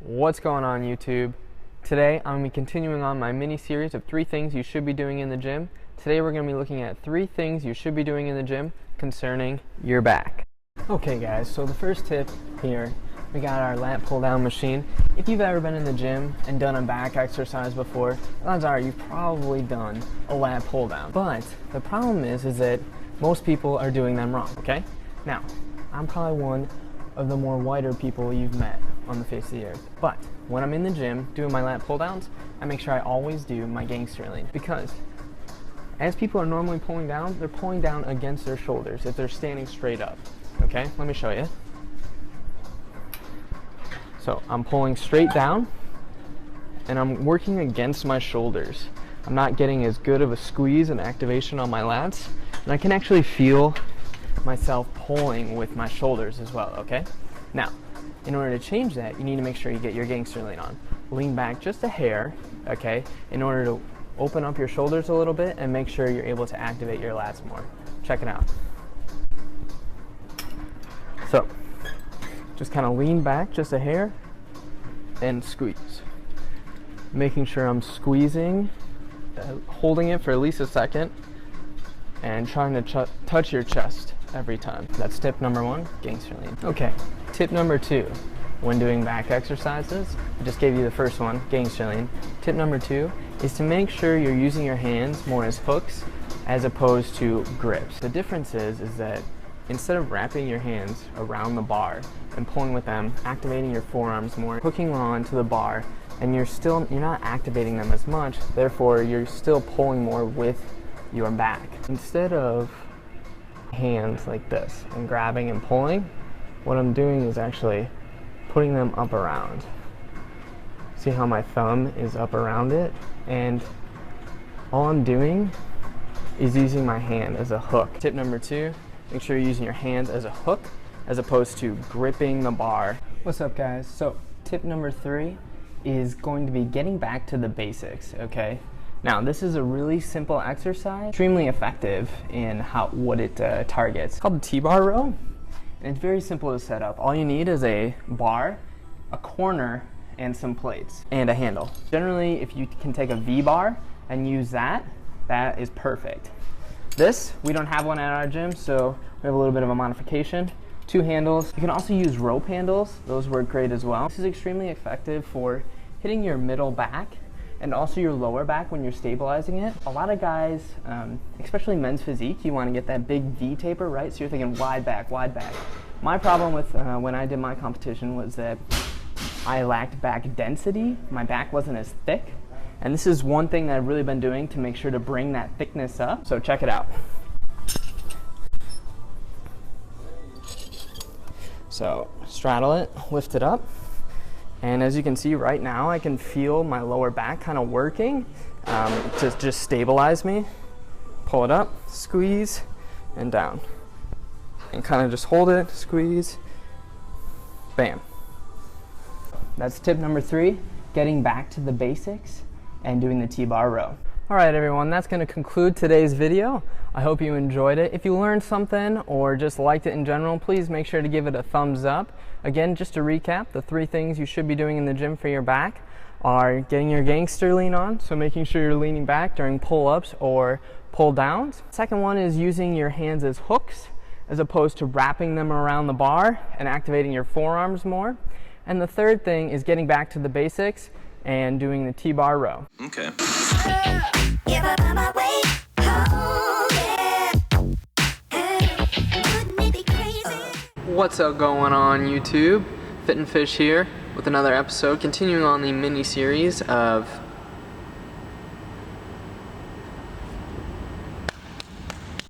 What's going on, YouTube? Today I'm going to be continuing on my mini series of 3 things you should be doing in the gym. Today we're going to be looking at 3 things you should be doing in the gym concerning your back. Okay guys, so the first tip here, we got our lat pull down machine. If you've ever been in the gym and done a back exercise before, odds are you've probably done a lat pull down. But the problem is that most people are doing them wrong, okay? Now, I'm probably one of the more whiter people you've met on the face of the earth. But when I'm in the gym doing my lat pull downs, I make sure I always do my gangster lean, because as people are normally pulling down, they're pulling down against their shoulders if they're standing straight up. Okay, let me show you. So I'm pulling straight down and I'm working against my shoulders. I'm not getting as good of a squeeze and activation on my lats, and I can actually feel myself pulling with my shoulders as well, okay? Now, in order to change that, you need to make sure you get your gangster lean on. Lean back just a hair, okay, in order to open up your shoulders a little bit and make sure you're able to activate your lats more. Check it out. So, just kind of lean back just a hair and squeeze. Making sure I'm squeezing, holding it for at least a second, and trying to touch your chest every time. That's tip number 1, gangster lean. Okay, tip number 2, when doing back exercises, I just gave you the first one, gangster lean. Tip number 2 is to make sure you're using your hands more as hooks as opposed to grips. The difference is that instead of wrapping your hands around the bar and pulling with them, activating your forearms more, hooking on to the bar, and you're not activating them as much, therefore you're still pulling more with your back. Instead of hands like this and grabbing and pulling, what I'm doing is actually putting them up around. See how my thumb is up around it? And all I'm doing is using my hand as a hook. Tip number 2, make sure you're using your hands as a hook as opposed to gripping the bar. What's up guys? So tip number 3 is going to be getting back to the basics, okay? Now, this is a really simple exercise, extremely effective in what it targets. It's called the TBar Row, and it's very simple to set up. All you need is a bar, a corner, and some plates, and a handle. Generally, if you can take a V-bar and use that, that is perfect. This, we don't have one at our gym, so we have a little bit of a modification. 2 handles. You can also use rope handles. Those work great as well. This is extremely effective for hitting your middle back and also your lower back when you're stabilizing it. A lot of guys, especially men's physique, you want to get that big V taper, right? So you're thinking wide back, wide back. My problem with when I did my competition was that I lacked back density. My back wasn't as thick. And this is one thing that I've really been doing to make sure to bring that thickness up. So check it out. So straddle it, lift it up. And as you can see right now, I can feel my lower back kind of working to just stabilize me. Pull it up, squeeze, and down. And kind of just hold it, squeeze, bam. That's tip number 3, getting back to the basics and doing the TBar Row. All right, everyone, that's going to conclude today's video. I hope you enjoyed it. If you learned something or just liked it in general, please make sure to give it a thumbs up. Again, just to recap, the 3 things you should be doing in the gym for your back are getting your gangster lean on, so making sure you're leaning back during pull-ups or pull-downs. Second one is using your hands as hooks as opposed to wrapping them around the bar and activating your forearms more. And the third thing is getting back to the basics and doing the TBar Row. Okay. What's up going on, YouTube? Fit and Fish here with another episode, continuing on the mini series of